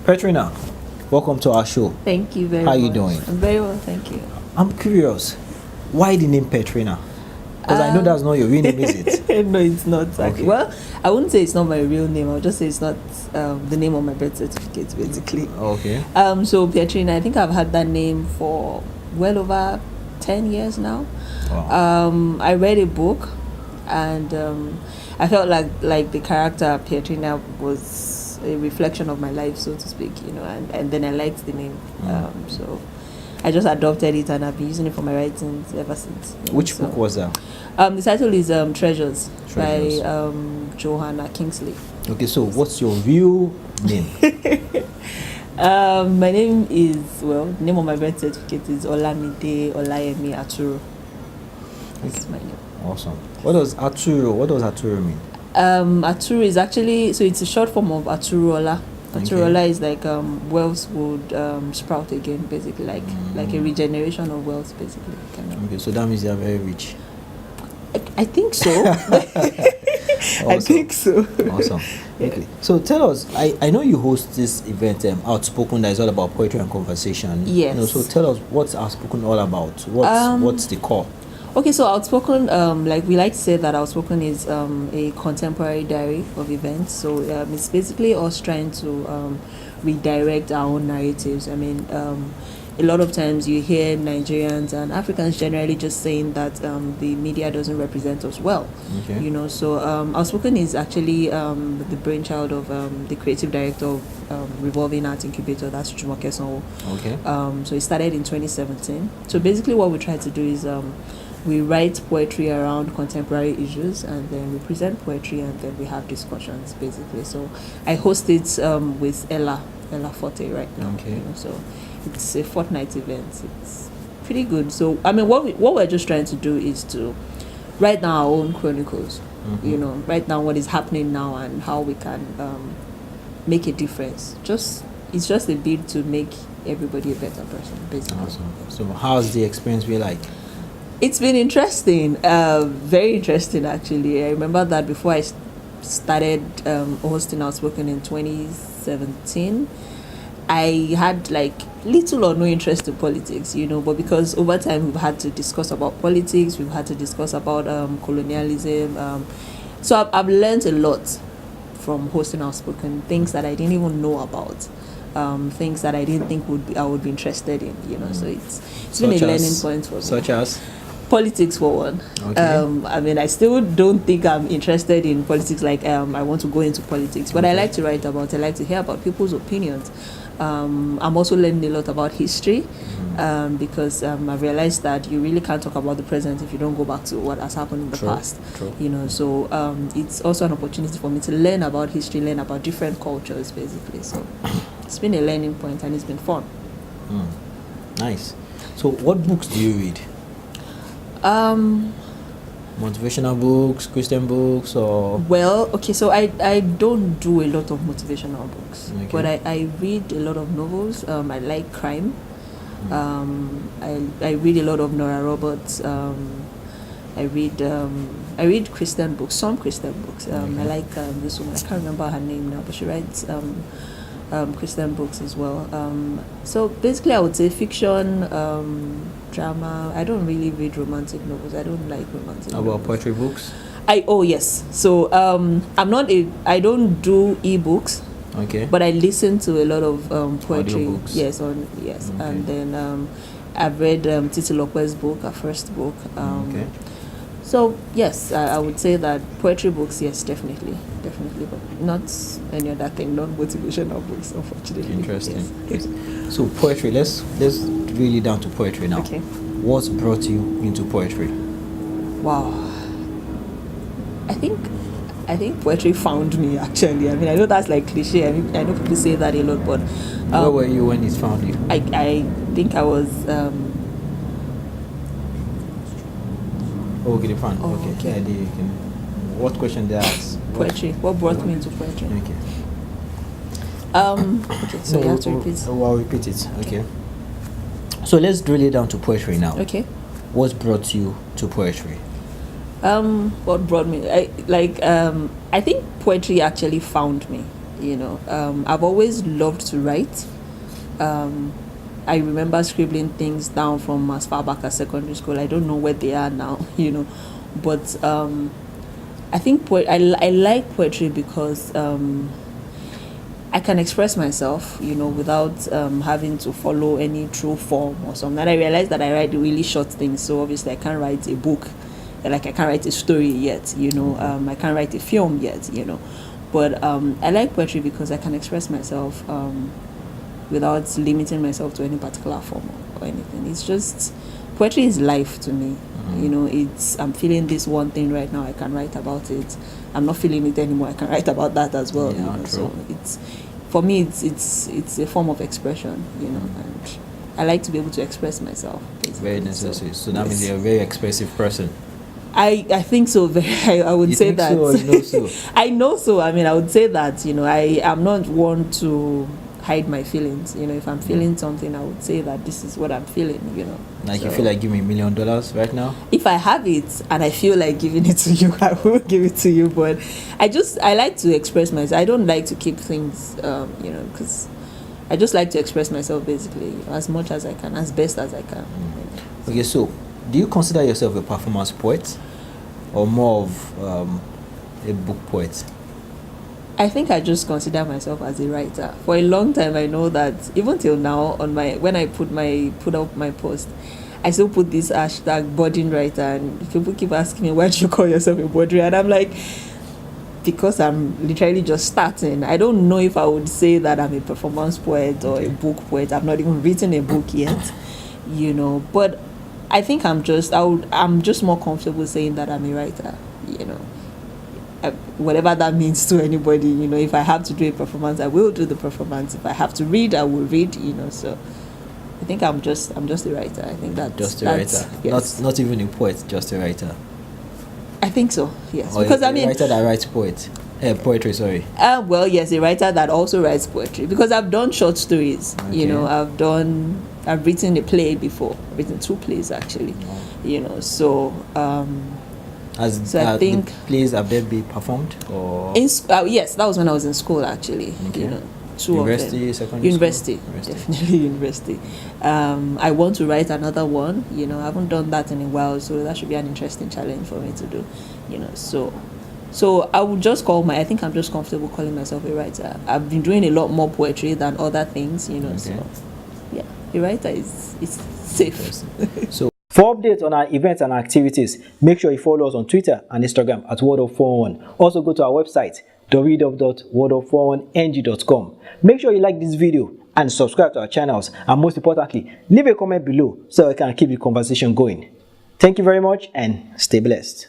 Pietrina, welcome to our show. Thank you very much. How are you doing? I'm very well, thank you. I'm curious, why the name Pietrina? Because I know that's not your real name, is it? No, it's not. Okay. Well, I wouldn't say it's not my real name. I'll just say it's not the name on my birth certificate, basically. Okay. So Pietrina, I think I've had that name for well over 10 years now. Wow. I read a book, and I felt like the character Pietrina was a reflection of my life, so to speak, and then I liked the name. So I just adopted it, and I've been using it for my writings ever since. Which book was that? The title is Treasures Treasures. by Johanna Kingsley. Okay, so what's your real name? My name is, the name of my birth certificate is Olamide Aturu. That's my name. Awesome. What does Aturu mean? Aturu is actually, so it's a short form of Aturola. Aturola is like wealth would sprout again, basically, like a regeneration of wealth, basically. Kind of. Okay, so that means they are very rich. I think so. Awesome. I think so. Awesome. Okay. So tell us, I know you host this event, Outspoken, that is all about poetry and conversation. Yes. So tell us, what's Outspoken all about? What's the core? Okay, so Outspoken, like we like to say that Outspoken is a contemporary diary of events. So it's basically us trying to redirect our own narratives. I mean, a lot of times you hear Nigerians and Africans generally just saying that the media doesn't represent us well. Okay. So Outspoken is actually the brainchild of the creative director of Revolving Art Incubator, that's Jumoke Sanwo. Okay. So it started in 2017. So basically what we try to do is we write poetry around contemporary issues, and then we present poetry, and then we have discussions, basically. So I host it with Ella Forte right now. Okay. So it's a fortnight event. It's pretty good. So I mean, what we're just trying to do is to write down our own chronicles. Write down what is happening now and how we can make a difference. It's just a bid to make everybody a better person, basically. Awesome. So how's the experience been like? It's been interesting, very interesting actually. I remember that before I started hosting Outspoken in 2017, I had like little or no interest in politics, but because over time we've had to discuss about politics, we've had to discuss about colonialism. So I've learned a lot from hosting Outspoken, things that I didn't even know about. Things that I didn't think I would be interested in, So it's been a learning point for me. Such as? Politics for one. Okay. I mean, I still don't think I'm interested in politics like I want to go into politics, but I like to write about it. I like to hear about people's opinions. I'm also learning a lot about history because I realized that you really can't talk about the present if you don't go back to what has happened in the past. True. So it's also an opportunity for me to learn about history, learn about different cultures, basically. So it's been a learning point, and it's been fun. Nice. So what books do you read? Motivational books, Christian books, or? Well, okay, so I don't do a lot of motivational books, but I read a lot of novels. I like crime. I read a lot of Nora Roberts. I read Christian books, some Christian books. I like this woman, I can't remember her name now, but she writes Christian books as well. So basically I would say fiction, drama. I don't really read romantic novels. I don't like romantic novels. About poetry books? Yes. So I don't do ebooks. Okay. But I listen to a lot of poetry. Audiobooks. Yes, Okay. and then I've read Titi Lokwe's book, her first book. Okay. So yes, I would say that poetry books, yes, definitely, but not any other thing, not motivational books, unfortunately. Interesting. Yes. So poetry, let's really down to poetry now. Okay. What brought you into poetry? Wow. I think poetry found me, actually. I mean, I know that's like cliche. I mean, I know people say that a lot, but where were you when it found you? I think I was. Okay, the fan. Oh, okay. okay. What question did I ask? Poetry. What brought me into poetry? Okay. Okay, so you have to repeat. I'll repeat it. Okay. So let's drill it down to poetry now. Okay. What brought you to poetry? What brought me? I think poetry actually found me. I've always loved to write. I remember scribbling things down from as far back as secondary school. I don't know where they are now, but I think I like poetry because I can express myself, without having to follow any true form or something. And I realized that I write really short things, so obviously I can't write a book, like I can't write a story yet, I can't write a film yet, but I like poetry because I can express myself without limiting myself to any particular form or anything. It's just, poetry is life to me. I'm feeling this one thing right now, I can write about it. I'm not feeling it anymore, I can write about that as well. So it's, for me, it's a form of expression, and I like to be able to express myself, basically. Very necessary. So that means you're a very expressive person. I think so. I would say that. So, you know so? I know so. I mean, I would say that. I am not one to hide my feelings. If I'm feeling something, I would say that this is what I'm feeling. Like, you feel like giving me $1 million right now? If I have it and I feel like giving it to you, I will give it to you. But I like to express myself. I don't like to keep things, because I just like to express myself, basically, as much as I can, as best as I can. Okay, so do you consider yourself a performance poet or more of a book poet? I think I just consider myself as a writer. For a long time, I know that even till now, when I put up my post, I still put this hashtag budding writer, and people keep asking me, why do you call yourself a budding? And I'm like, because I'm literally just starting. I don't know if I would say that I'm a performance poet or a book poet. I've not even written a book yet, but I think I'm just more comfortable saying that I'm a writer, whatever that means to anybody. If I have to do a performance, I will do the performance. If I have to read, I will read. So I think I'm just a writer. I think that's just a writer. Yes. Not even a poet, just a writer. I think so. Yes, or because a writer that writes poetry. Sorry. Well, yes, a writer that also writes poetry, because I've done short stories. Okay. I've written a play before. I've written 2 plays actually. Wow. So. So I think the plays, have they been performed or yes, that was when I was in school actually. Okay. 2 university, of them. secondary University, school? definitely university. I want to write another one. I haven't done that in a while, so that should be an interesting challenge for me to do. So I would just I think I'm just comfortable calling myself a writer. I've been doing a lot more poetry than other things. Okay. So yeah, a writer is safe. So, for updates on our events and activities, make sure you follow us on Twitter and Instagram at World411. Also go to our website www.world411ng.com. Make sure you like this video and subscribe to our channels, and most importantly, leave a comment below so we can keep the conversation going. Thank you very much and stay blessed.